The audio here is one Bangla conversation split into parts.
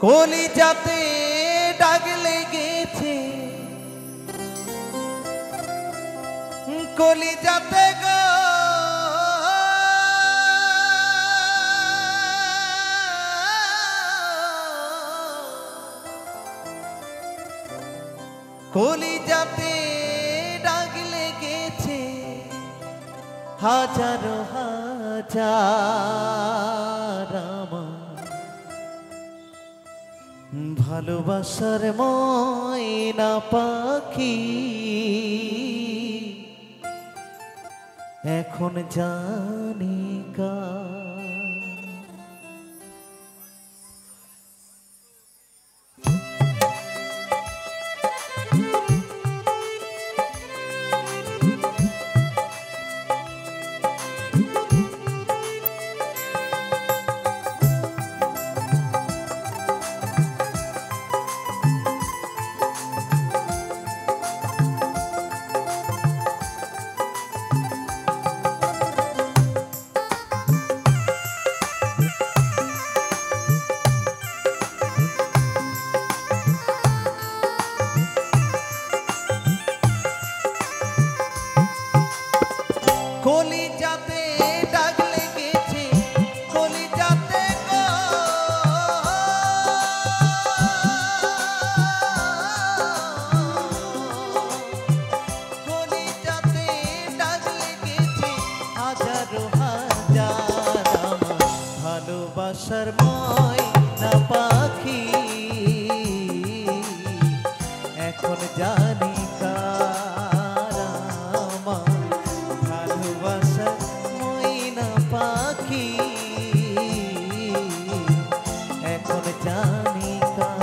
কলিজাতে দাগ লেগেছে, কলিজাতে গো কলিজাতে দাগ লেগেছে, হাজারো হাজার আমার ভালোবাসার ময়না পাখি এখন জানি কার। কলিজাতে দাগ লেগেছে, কলিজাতে গো কলিজাতে দাগ লেগেছে, হাজারো হাজার আমার ভালোবাসার ময়না পাখি এখন জানি কার আমার ভালোবাসার ময়না পাখি এখন জানি কার।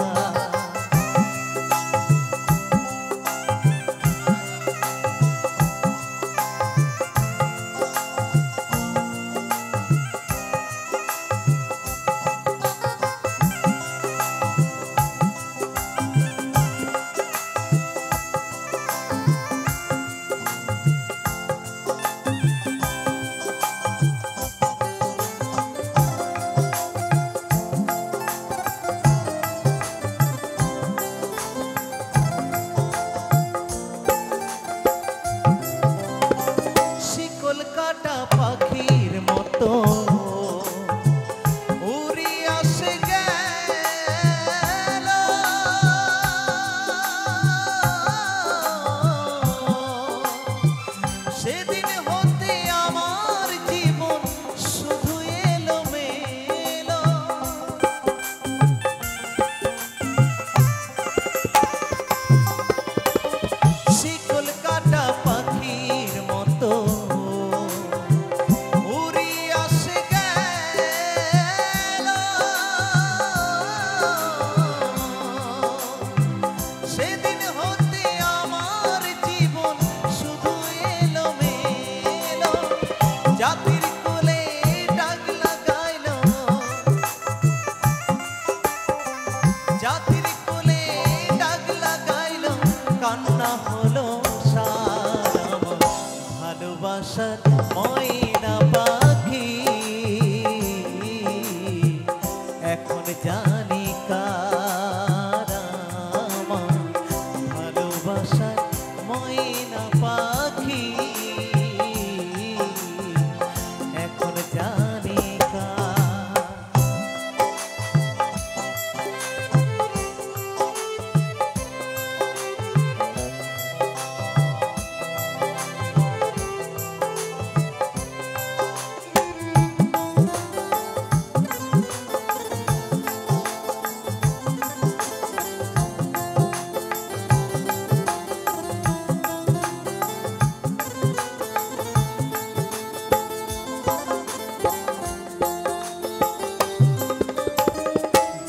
কলকাতা পাখির মতো উড়ে আসে গেল, সেদিন হতে আমার জীবন শুধু এলোমেলো। সে কলকাতা পাখির মতো সেদিন হতে আমার জীবন শুধু এলোমেলো। জাতির কোলে দাগ লাগাইল, জাতির কোলে দাগ লাগাইল, কান্না হলো সারা আমার ভালোবাসার ময়না পাখি এখন জানি কার আমার ভালোবাসার ময়না পাখি এখন জানি কার।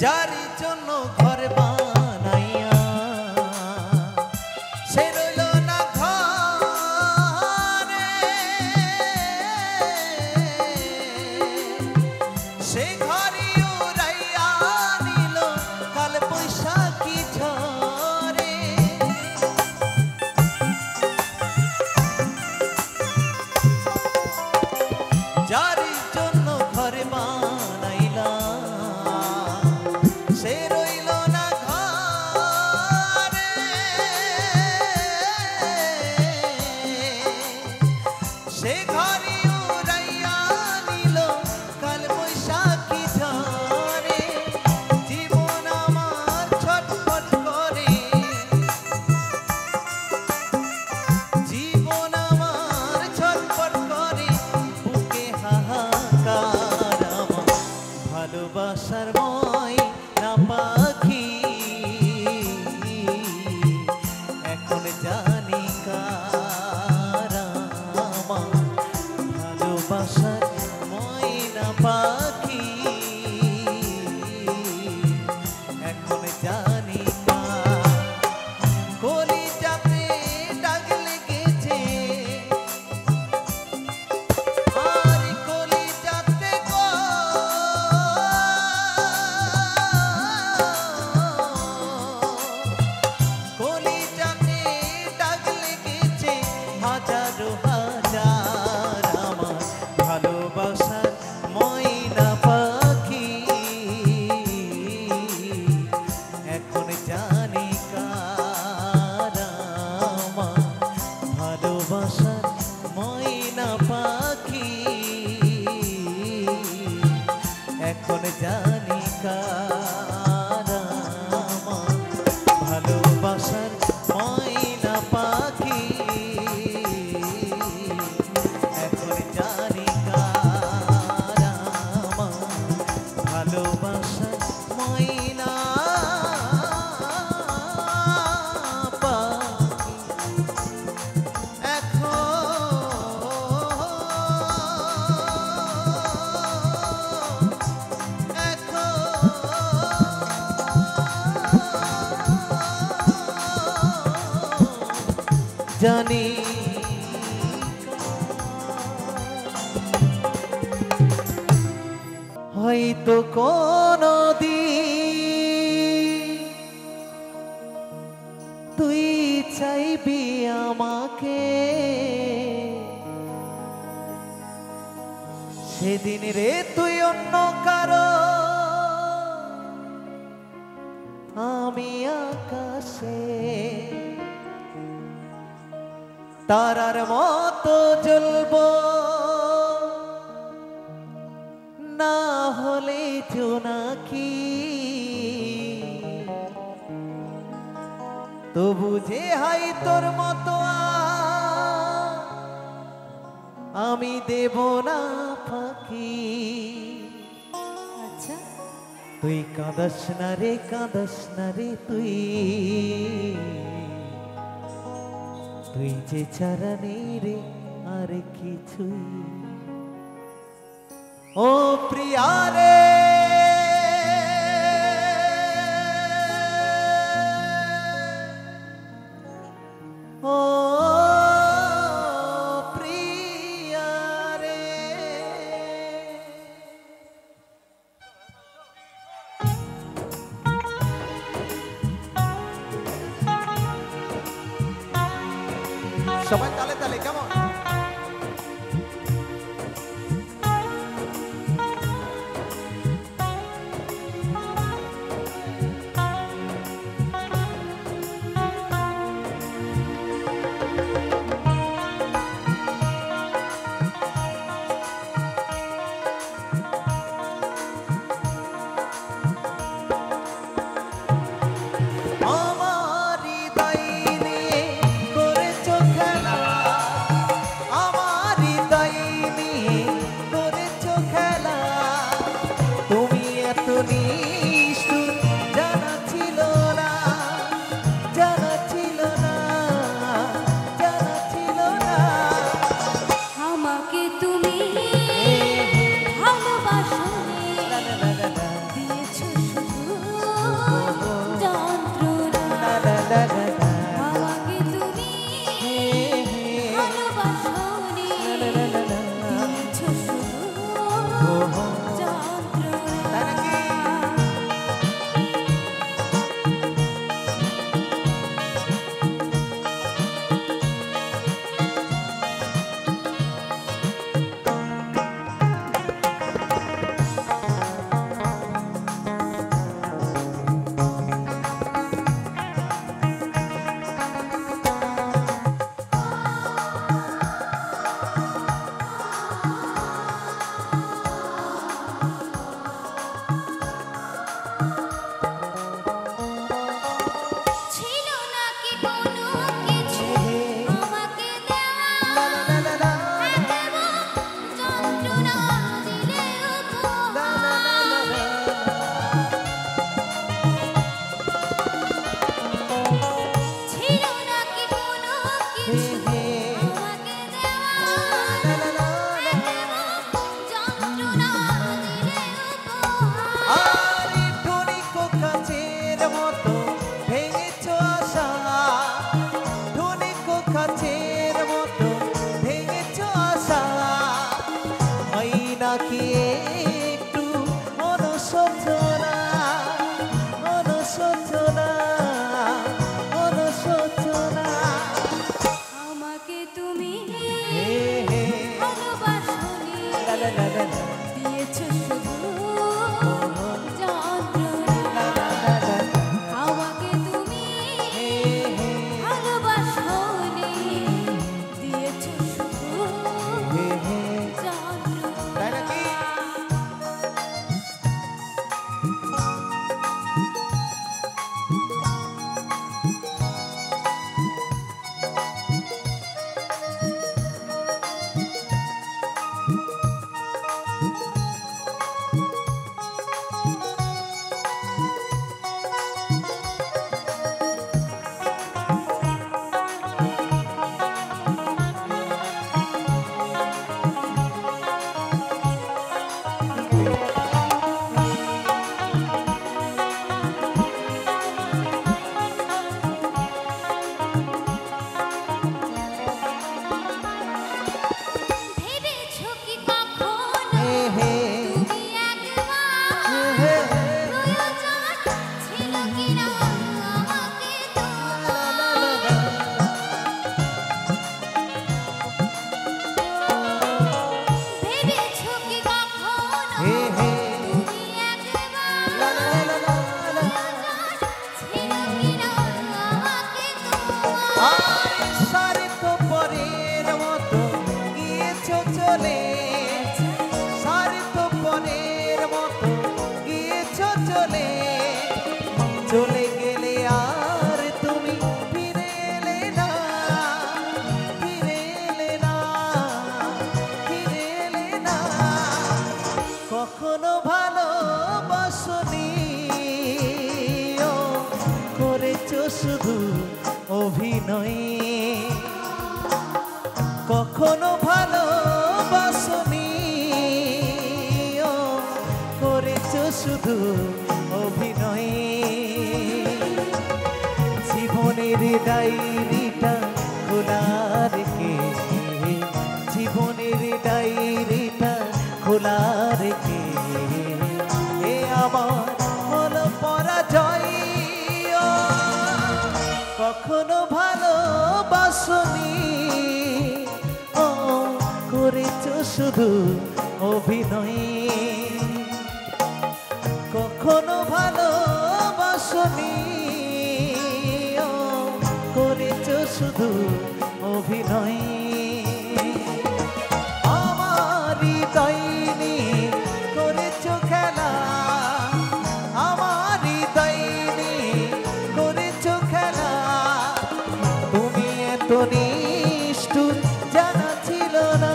যার জন্য ঘর বানাইয়া সে রইল না ঘরে, সে ঘরে উড়াইয়া নিল কাল বৈশাখী ঝড়ে। যার জন্য ঘর বানাইলা সে জানি হয়তো কোনদিন তুই চাইবি আমাকে, সেদিন রে তুই অন্য কারো, আমি আকাশে তারার মতো জ্বলবো, না হলে জোনাকি তবু যে হাই তোর মতো আমি দেব না ফাঁকি। আচ্ছা, তুই কাঁদাস না রে, কাঁদাস না রে, তুই তুই যে ছাড়া নেই রে আর কিছুই। ও প্রিয়া রে ও প্রিয়া রে, সবাই তালে তালে কেমন? চলে গেলে আর তুমি ফিরে এলে না, ফিরে এলে না, ফিরে এলে না। কখনো ভালোবাসনি, ও করেছো শুধু অভিনয়। কখনো ভালোবাসনি, ও করেছো শুধু অভিনয়। জীবনের ডায়েরিটা খোলা রেখে, জীবনের ডায়েরিটা খোলা রেখে এ আমার হলো পরাজয়। কখনো ভালোবাসনি, ও করেছো শুধু অভিনয়। কখনো ভালোবাসনি, ও করেছো শুধু অভিনয়। আমার হৃদয় নিয়ে করেছো খেলা, আমার হৃদয় নিয়ে করেছো খেলা। তুমি এত নিষ্ঠুর জানা ছিল না,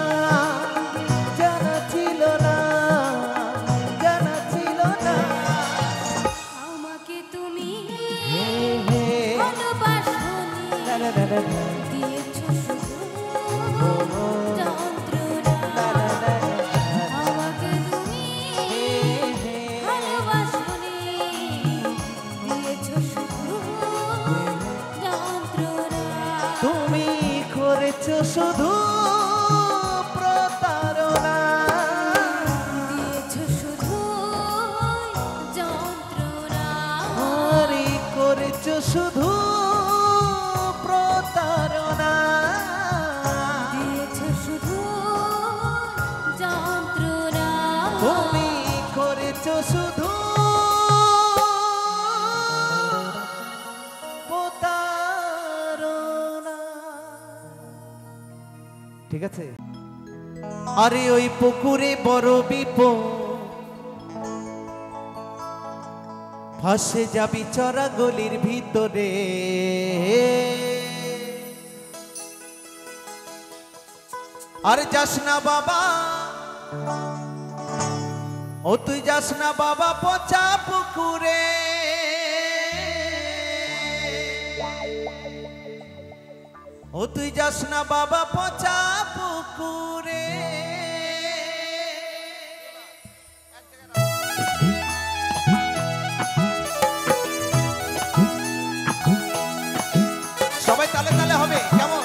জানা ছিল না, জানা ছিল না। আমাকে তুমি ভালোবাসনি, দিয়েছো শুধু যন্ত্রণা। আমাকে তুমি ভালোবাসনি, দিয়েছো শুধু যন্ত্রণা। তুমি করেছো শুধু প্রতারণা, দিয়েছো শুধু যন্ত্রণা। আরে করেছো শুধু প্রতারণা। দিয়েছো শুধু যন্ত্রণা। তুমি করেছো শুধু প্রতারণা। ঠিক আছে। আরে ওই পুকুরে বড় বিপদ, ভাসে যাবি চড়া গলির ভিতরে। আর যাস না বাবা, ও তুই যাস না বাবা পচা পুকুরে। ও তুই যাস না বাবা পচা পুকুরে। সবাই তালে তালে হবে, কেমন?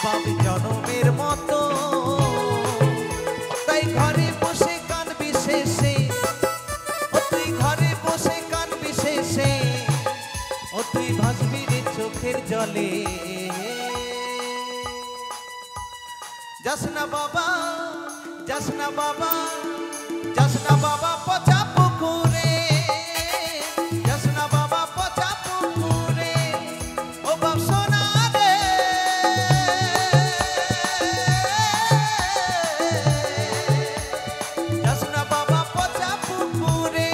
অভাব জনমের মতো, তাই ঘরে বসে কাঁদবি শেষে, ও তুই ঘরে বসে কাঁদবি শেষে, ও তুই ভাসবি রে চোখের জলে। যাস না বাবা, যাস না বাবা, যাস না বাবা পচা পুকুরে, যাস না বাবা পচা পুকুরে, ও বাপ সোনা রে। যাস না বাবা পচা পুকুরে।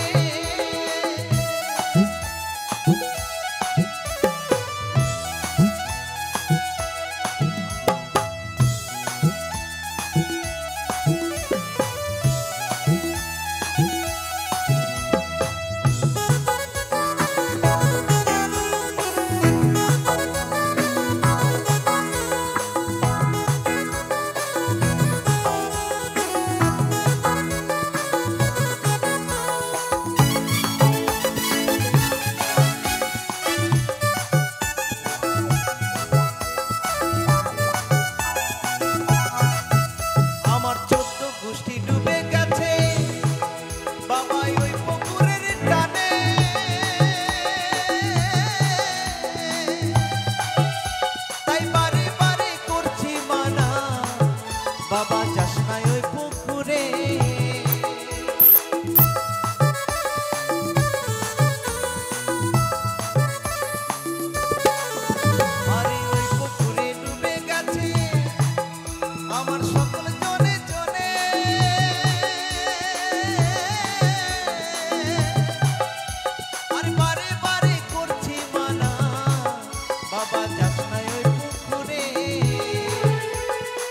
আমার 14 গোষ্ঠী ডুবে গেছে বাবা ওই পুকুরের টানে, তাই বারে বারে করছি মানা, বাবা যাস না ওই পুকুরে। আরে ওই পুকুরে ডুবে গেছে আমার সকল জনে জনে, আর বারে বারে করছি মানা, বাবা যাস না ওই পুকুরে।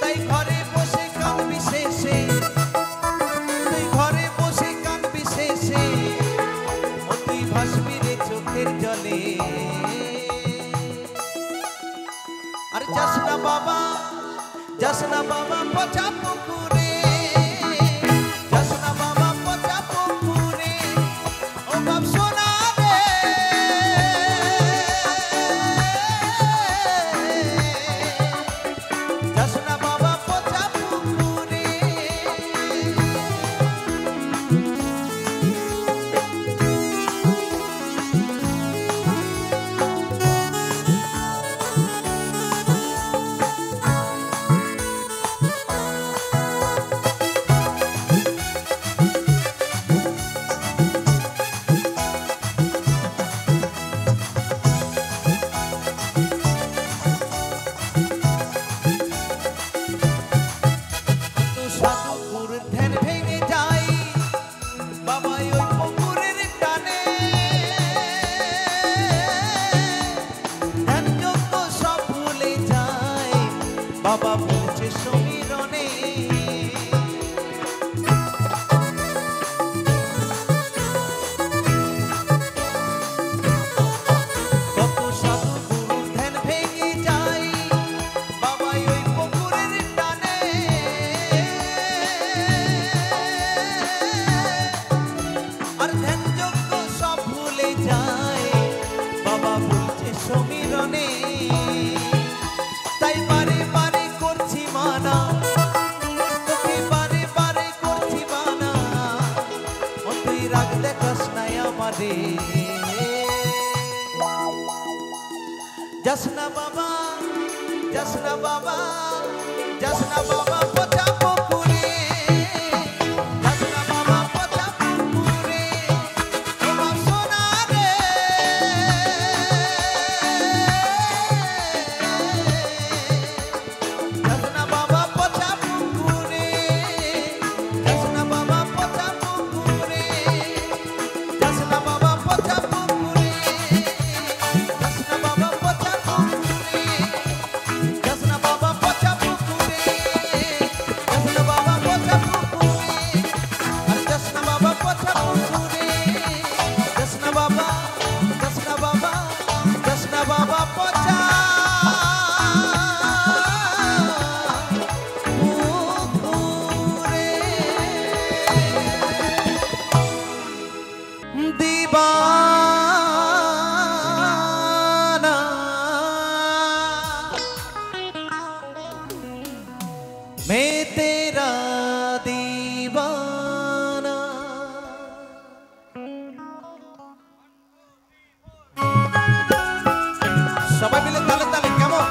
তাই ঘরে বসে কাঁদবি শেষে, তুই ঘরে বসে কাঁদবি শেষে, ও তুই ভাসবি রে চোখের জলে। আর যাস না বাবা, যাস না বাবা পচা পুকুরে, যাস না বাবা পচা পুকুরে, ও বাপ সোনা রে। যাস না বাবা পচা পুকুরে। সাধুপুর ধ্যান ভেঙে যায় বাবা ওই পুকুরের টানে, ধ্যান যজ্ঞ সব ভুলে যায় বাবা বলছে সমীরণে। কত সাধুপুর ধ্যান ভেঙে যায় বাবা ওই পুকুরের টানে, আর ধ্যান যজ্ঞ সব ভুলে যায় বাবা বলছে সমীরণে। তাই বারে বারে করছি মানা, তোকে বারে বারে করছি মানা, ও তুই রাগ দেখাস নাই আমারে। যাস না বাবা, যাস না বাবা, যাস না বাবা পচা পুকুরে, যাস না বাবা পচা পুকুরে, ও বাপ সোনা রে। যাস না বাবা পচা পুকুরে, যাস না বাবা পচা পুকুরে, যাস না বাবা পচা পুকুরে, যাস না বাবা পচা পুকুরে, যাস না বাবা পচা পুকুরে। मैं तेरा दीवाना। সবাই মিলে তালে তালে কেমন?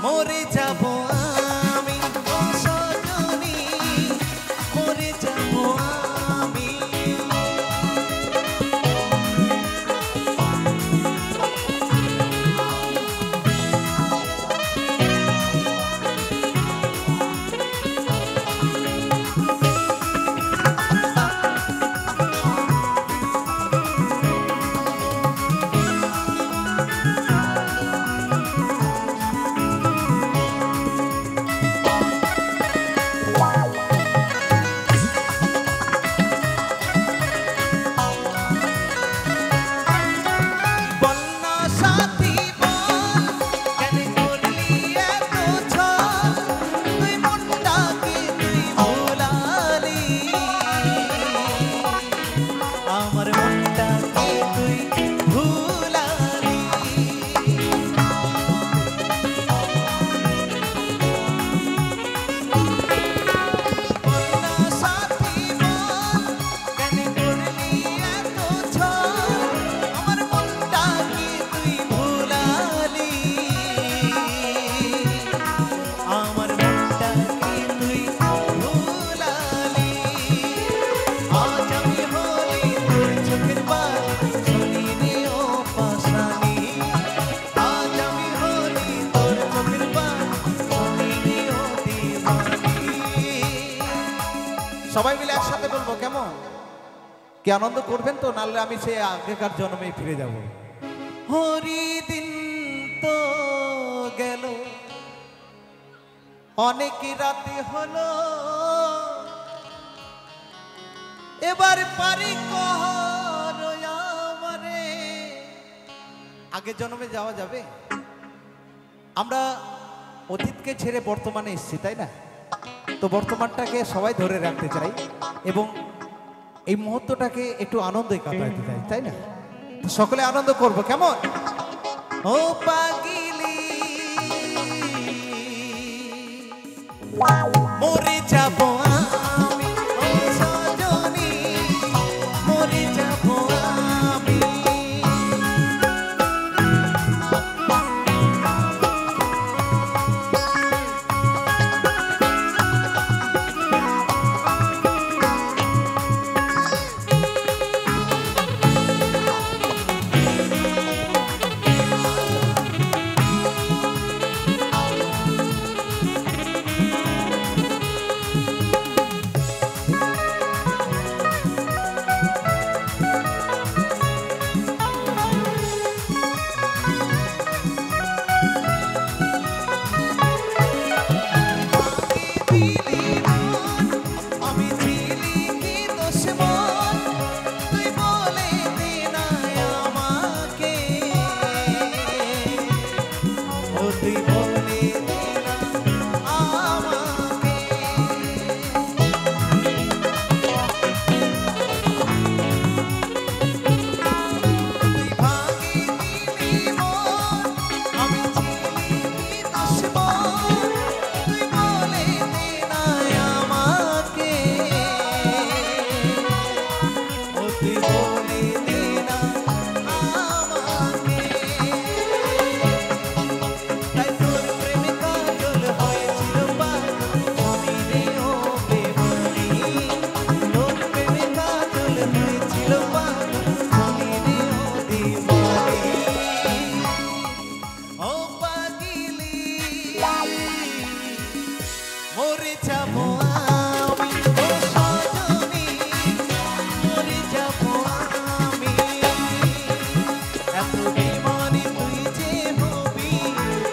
মরে যাব আমি ও সজনী, মরে যাব আমি। সবাই মিলে একসাথে বলবো কেমন? কি আনন্দ করবেন তো, নাহলে আমি সেই আগেকার জন্মে ফিরে যাব। হরি দিন তো গেল, অনেক রাতে হলো, এবার পারি আমারে। আগের জন্মে যাওয়া যাবে? আমরা অতীতকে ছেড়ে বর্তমানে এসেছি, তাই না? তো বর্তমানটাকে সবাই ধরে রাখতে চাই এবং এই মুহূর্তটাকে একটু আনন্দে কাটাতে চাই, তাই না? সকলে আনন্দ করব কেমন? ও পাগিলি মরে যাব আমি, ও সজনী মরে যাব আমি। মরে যাব আমি ও সজনী মরে যাব আমি এত বেমানি তুই যে হবি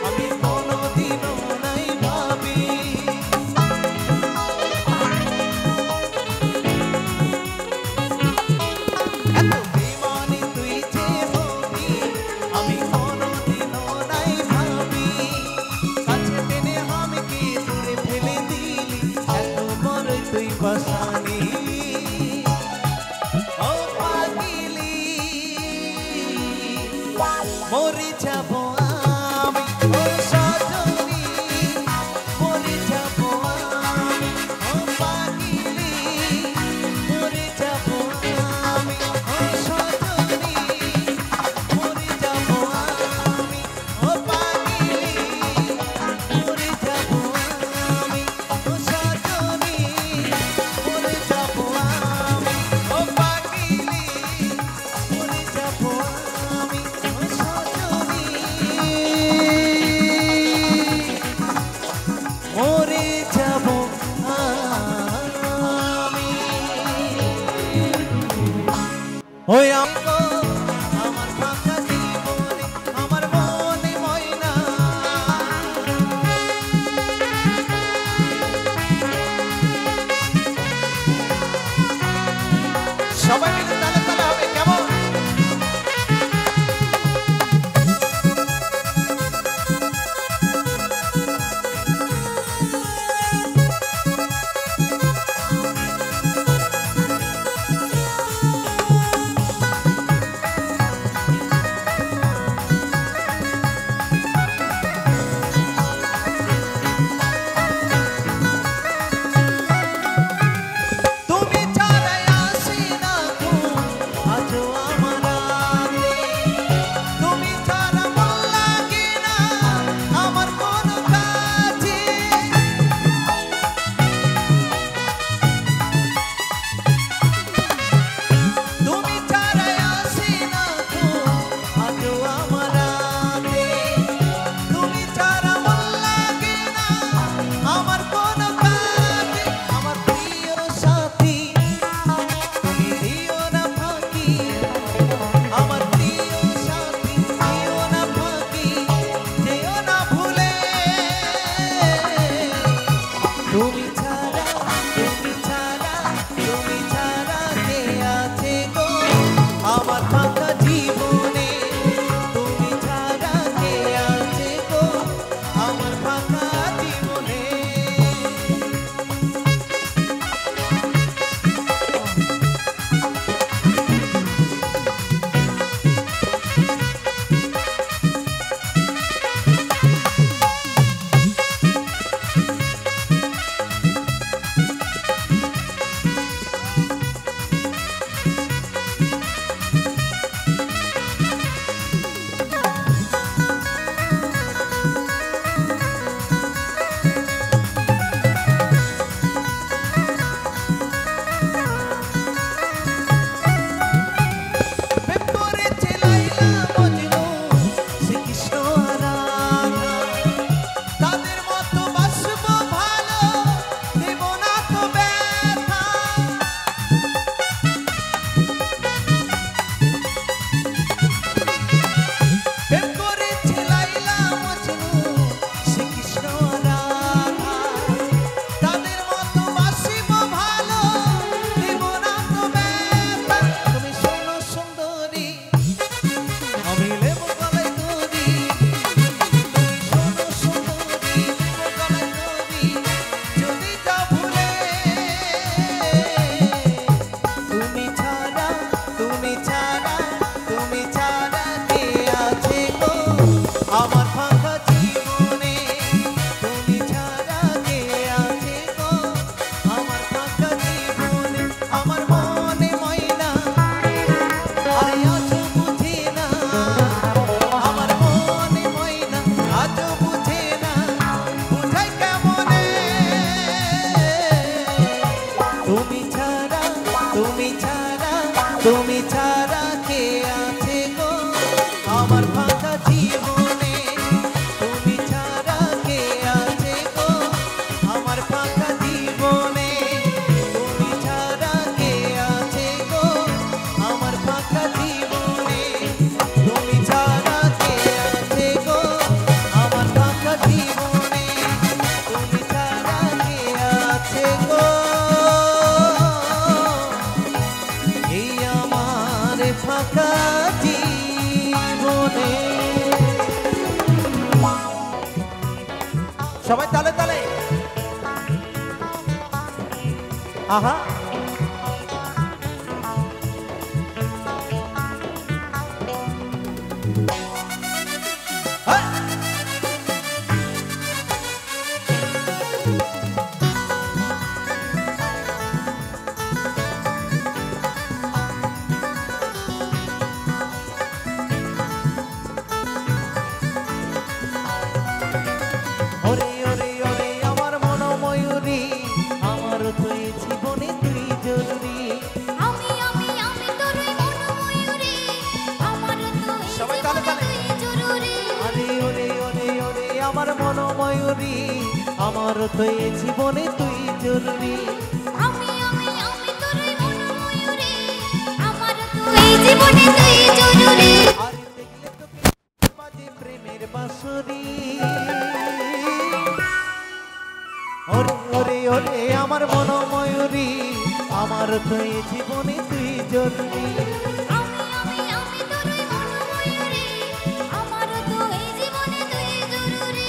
আমি কোনোদিনও নাই ভাবি এত বেমানি তুই যে হবি আমি কোনোদিনও নাই ভাবি কাছে টেনে আমি কি দূরে ফেলে দিলি এত বড় তুই বসানি ও পাগলি মরে যাব আমি ও সজনী মরে যাব আমি ও পাগলি মরে যাব আমি ও সজনী মরে যাব আমি ও পাগলি মরে যাব আমি ও সজনী মরে যাব আমি ও পাগলি মরে যাব আমি ও সজনী মরে যাব আমি ওই আমি গো আমার ফাঁকা জীবনে আমার মনে ময়না সবাই মিলে তালে তালে হবে কেমন সবাই তালে তালে আহা ওরে ওরে ওরে আমার মন ময়ূরী আমার তুই জীবনে তুই জরুরি আমি তোর মন ময়ূরী আমার তুই সবাই তালে তালে তুই জরুরি আরে ওরে ওরে ওরে আমার মন ময়ূরী আমার তুই জীবনে তুই জরুরি আমি তোর মন ময়ূরী আমার তুই জীবনে তুই জরুরি আর দেখলে তোকে বাজে প্রেমের বাঁশরি ওরে ওরে ওরে আমার মন ময়ূরী আমার তুই জীবনে তুই জরুরি আমি তোর মন ময়ূরী আমার তুই জীবনে তুই জরুরি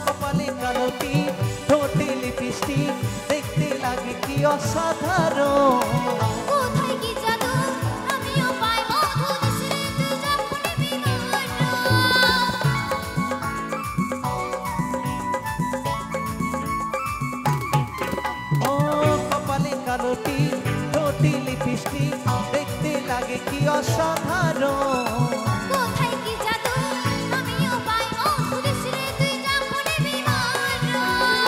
কপালে কালোটি ঠোঁটে লিপস্টিক দেখতে লাগে কি অসাধারণ কোথায় কি জাদু আমিও পাই মধু দিশরে তুই যখন বিমান ও কপালে কালোটি ঠোঁটে লিপস্টিক দেখতে লাগে কি অসাধারণ কোথায় কি জাদু আমিও পাই মধু দিশরে তুই যখন বিমান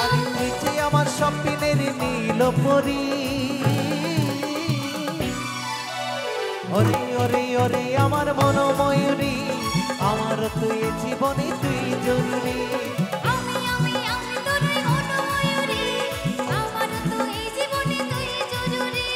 আরে তুই যে আমার স্বপ্নের নীলপরি ওরে ওরে ওরে আমার মন ময়ূরী আমার তুই জীবনে তুই জরুরি আমি তোর মন ময়ূরী আমার তুই জীবনে তুই জরুরি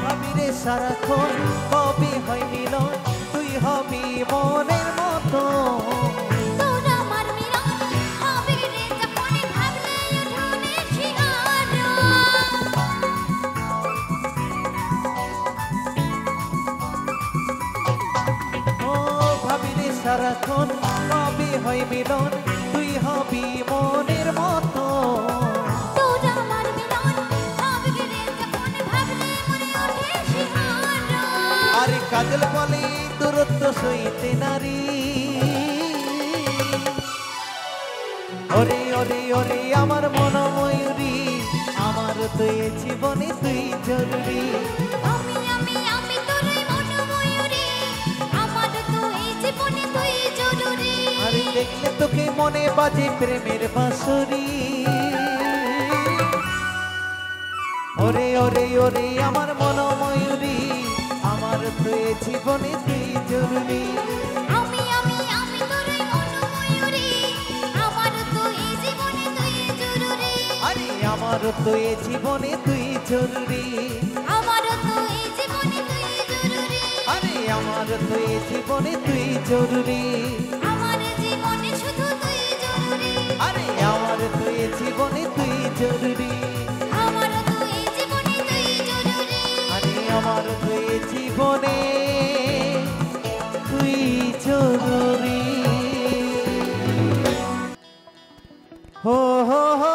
ভাবিরে সারাক্ষণ কবে হয় মিলন তুই হবি মনের মতো তোর আমার মিলন হবে রে যখন ভাবলে উঠোনে শিহরণ ও ভাবিরে সারাক্ষণ কবে হয় মিলন তুই হবি মনের মতো তোর আমার মিলন হবে রে যখন ভাবলে মনে ওঠে শিহরণ আরে কাজল বলে দূরত্ব সইতে নারী ওরে ওরে ওরে আমার মন ময়ূরী আমার তুই জীবনে তুই জরুরি আমি তোর মন ময়ূরী আমার তুই জীবনে তুই জরুরি আরে দেখলে তোকে মনে বাজে প্রেমের বাঁশরি ওরে ওরে ওরে আমার মন ময়ূরী আমার তুই জীবনে তুই জরুরি আমি তোর মন ময়ূরী আমার তুই জীবনে তুই জরুরি আরে আমার তুই জীবনে তুই জরুরি আমার তুই জীবনে তুই জরুরি আরে আমার তুই জীবনে তুই জরুরি আমার জীবনে শুধু তুই জরুরি আরে আমার তুই জীবনে তুই জরুরি আমার তুই জীবনে তুই জরুরি আরে আমার তুই জীবনে তুই জরুরি হো হো হো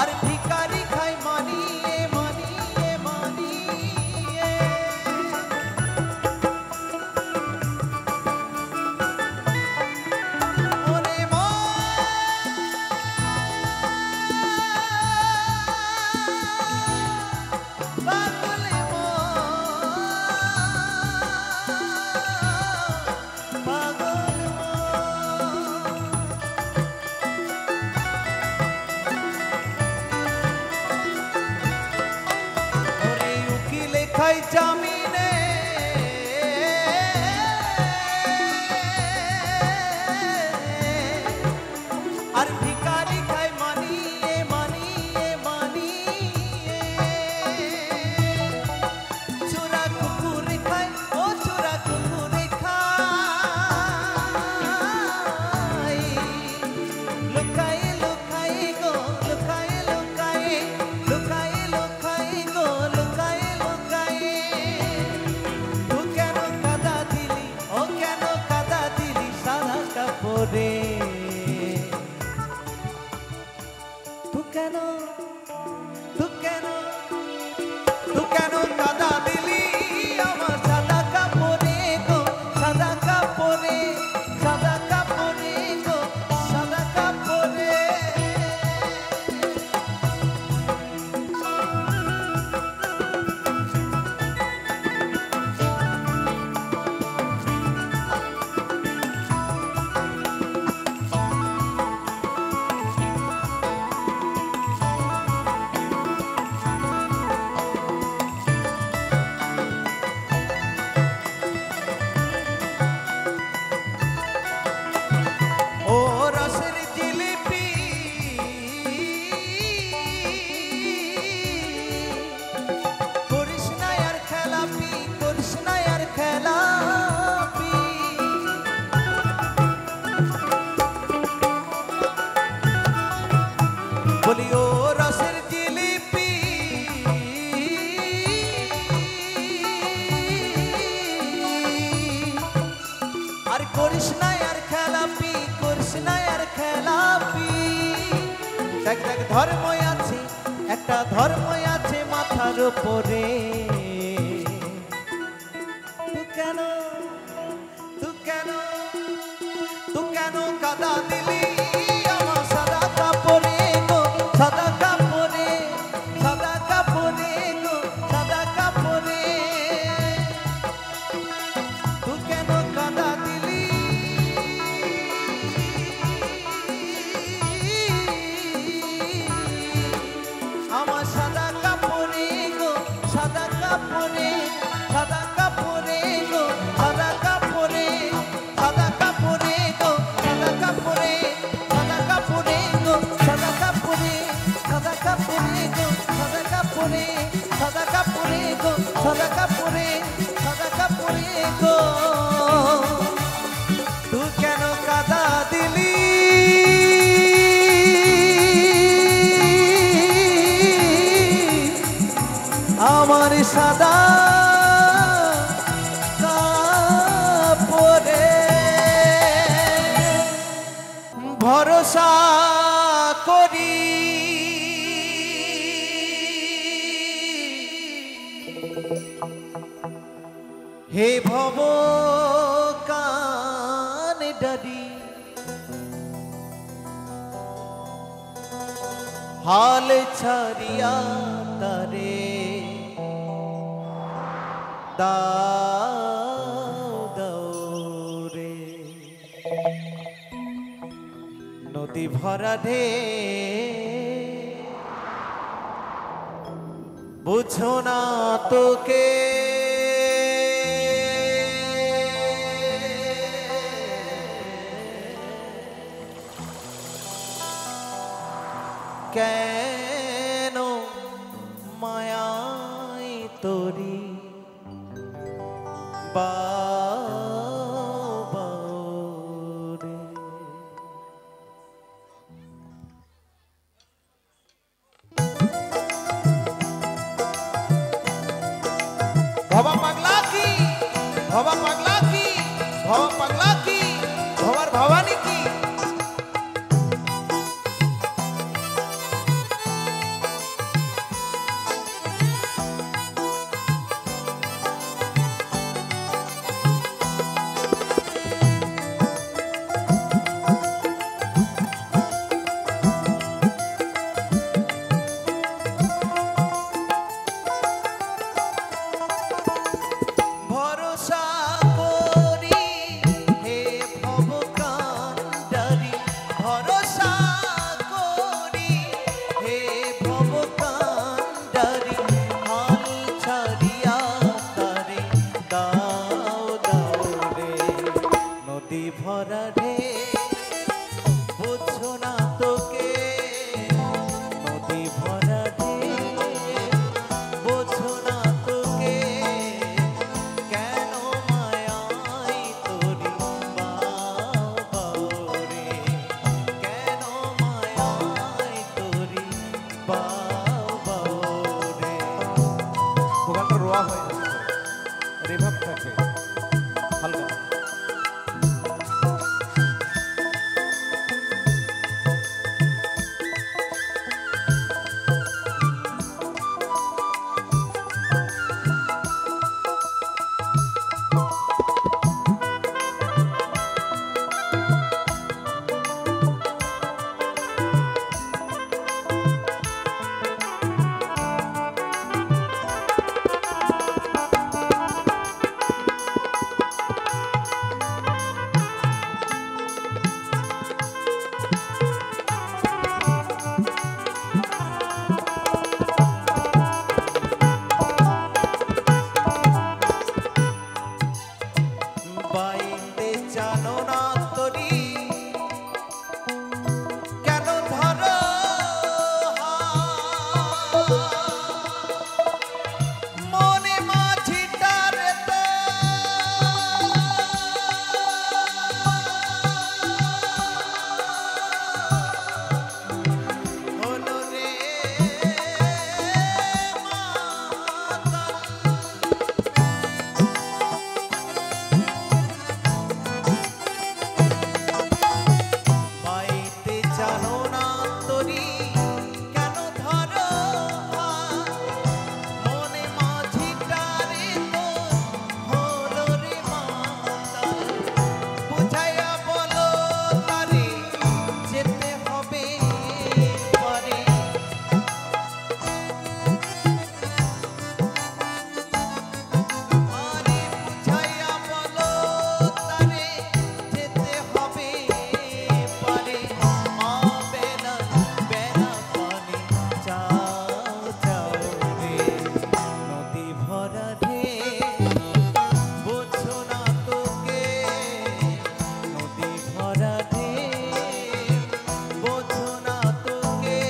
আর ভিখারি খাই মানিয়ে মানিয়ে মানিয়ে ওরে মা পাগলে মা পাগল মা ওরে উকিলে খাই জামিনে আর ভিখারি খাই মানিয়ে মানিয়ে মানিয়ে চোরা কুকুরে খাই ও চোরা কুকুরে খাই লুকায়ে লুকায়ে গো লুকায়ে লুকায়ে লুকায়ে লুকায়ে গো লুকায়ে লুকায়ে তুই কেন কাদা দিলি ও কেন কাদা দিলি সাদা কাপড়ে তুই কেন তুই কেন তুই কেন কাদা দিলি আমার সাদা কাপড়ে গো সাদা কাপড়ে সাদা কাপড়ে গো সাদা কাপড়ে ও রসের জিলিপি করিস না আর খেলাপি করিস না আর খেলাপি বলি ও রসের জিলিপি আর করিস না আর খেলাপি করিস না আর খেলাপি দেখ দেখ ধর্ম আছে একটা ধর্ম আছে মাথার উপরে তুই কেন তুই কেন তুই কেন কাদা দিলি আমার সাদা কাপড়ে গো সাদা কাপড়ে সাদা কাপড়ে গো সাদা কাপড়ে তুই কেন কাদা দিলি আমার সাদা কাপড়ে গো সাদা কাপড়ে সাদা কাপড়ে গো সাদা কাপড়ে সাদা কাপড়ে গো সাদা কাপড়ে সাদা কাপড়ে গো সাদা কাপড়ে সাদা কাপড়ে গো সাদা কাপড়ে সাদা কাপড়ে গো সাদা কাপড়ে সাদা কাপড়ে গো তুই কেন কাদা দিলি আমার সাদা কাপড়ে ভরসা করি হে ভব কান ডারি হাল ছাড়িয়া তারে দাও দাও রে নদী ভরা ঢে বুঝো না তোকে কেন মায়াই তোরি বাউরে ভবা পাগলা কি ভবা পাগলা কি ভবা পাগলা কি ভবার ভবানী কি বাও বাও রে। ভোকালটা রোয়া হয়ে যাচ্ছে, রিভার্ব থাকে হালকা। বাইতে জানো না তরি কেন ধরো মনে মাঝিটারে হলো রে বাইতে জানো না তরি কেন ধরো মনে মাঝিটারে তো হলো রে মাতাল বুঝাইয়া বলো তারে যেতে হবে পরে আরে বুঝাইয়া বলো তারে যেতে হবে পরে বেলা বেলা পানি চাও চাও রে নদী ভরা রে বোঝো না তোকে নদী ভরা রে বোঝো না তোকে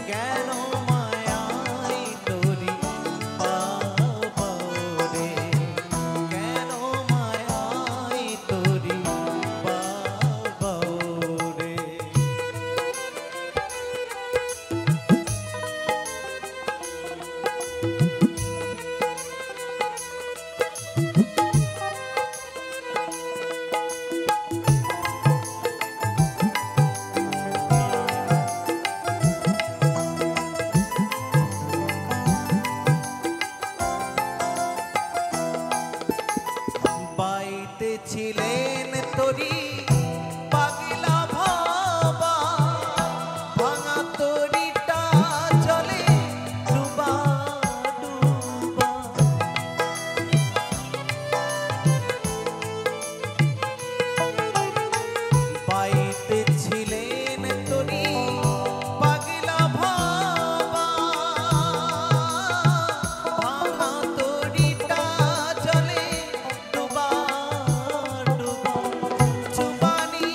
কেন মায়াই তোরি পাও পাও রে কেন মায়াই তোরি পাও পাও রে। বাইতে ছিলেন তরি পাগলা ভাবা ভাঙা তরিটা চলে ডুবা ডুবা বাইতে ছিলেন তরি পাগলা ভাবা ভাঙা তরিটা চলে ডুবা ডুবা চুবানি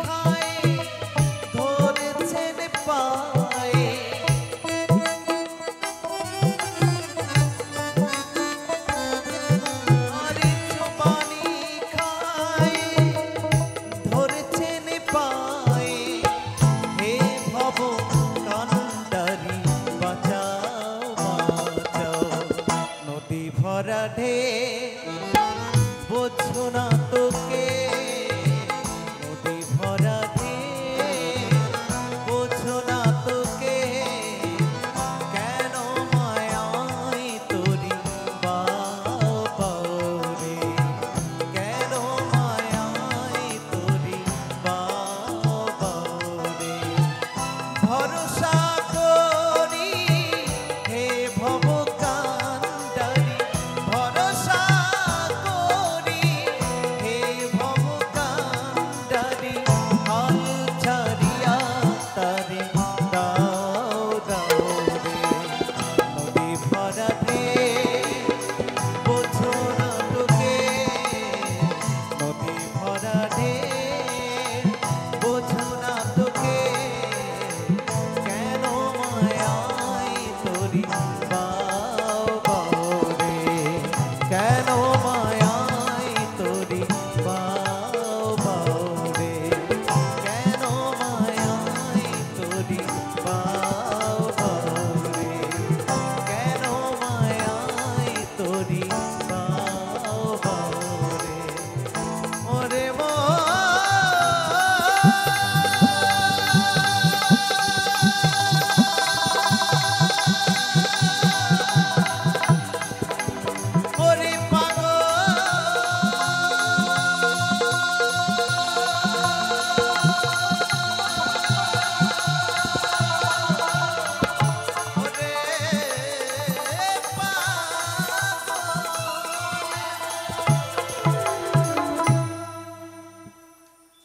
খায় ধরেছেন পায়ে আরে চুবানি খায় ধরেছেন পায়ে হে ভব কান্ডারি বাঁচাও বাঁচাও নদী ভরা ঢে বোঝো না তোকে নদী ভরা ঢে বোঝো না তোকে কেন মায়াই তোরি বাও বাও রে কেন মায়াই তোরি বাও বাও রে ভরসা করি হে ভব কান্ডারি ভরসা করি হে ভব কান্ডারি হাল ছাড়িয়া তারে দাও দাও রে নদী ভরা রে বোঝো না তোকে নদী ভরা রে বোঝো না তোকে কেন মায়াই তোরি বাও বাও রে কেন মায়াই তোরি বাও বাও রে কেন মায়াই তোরি বাও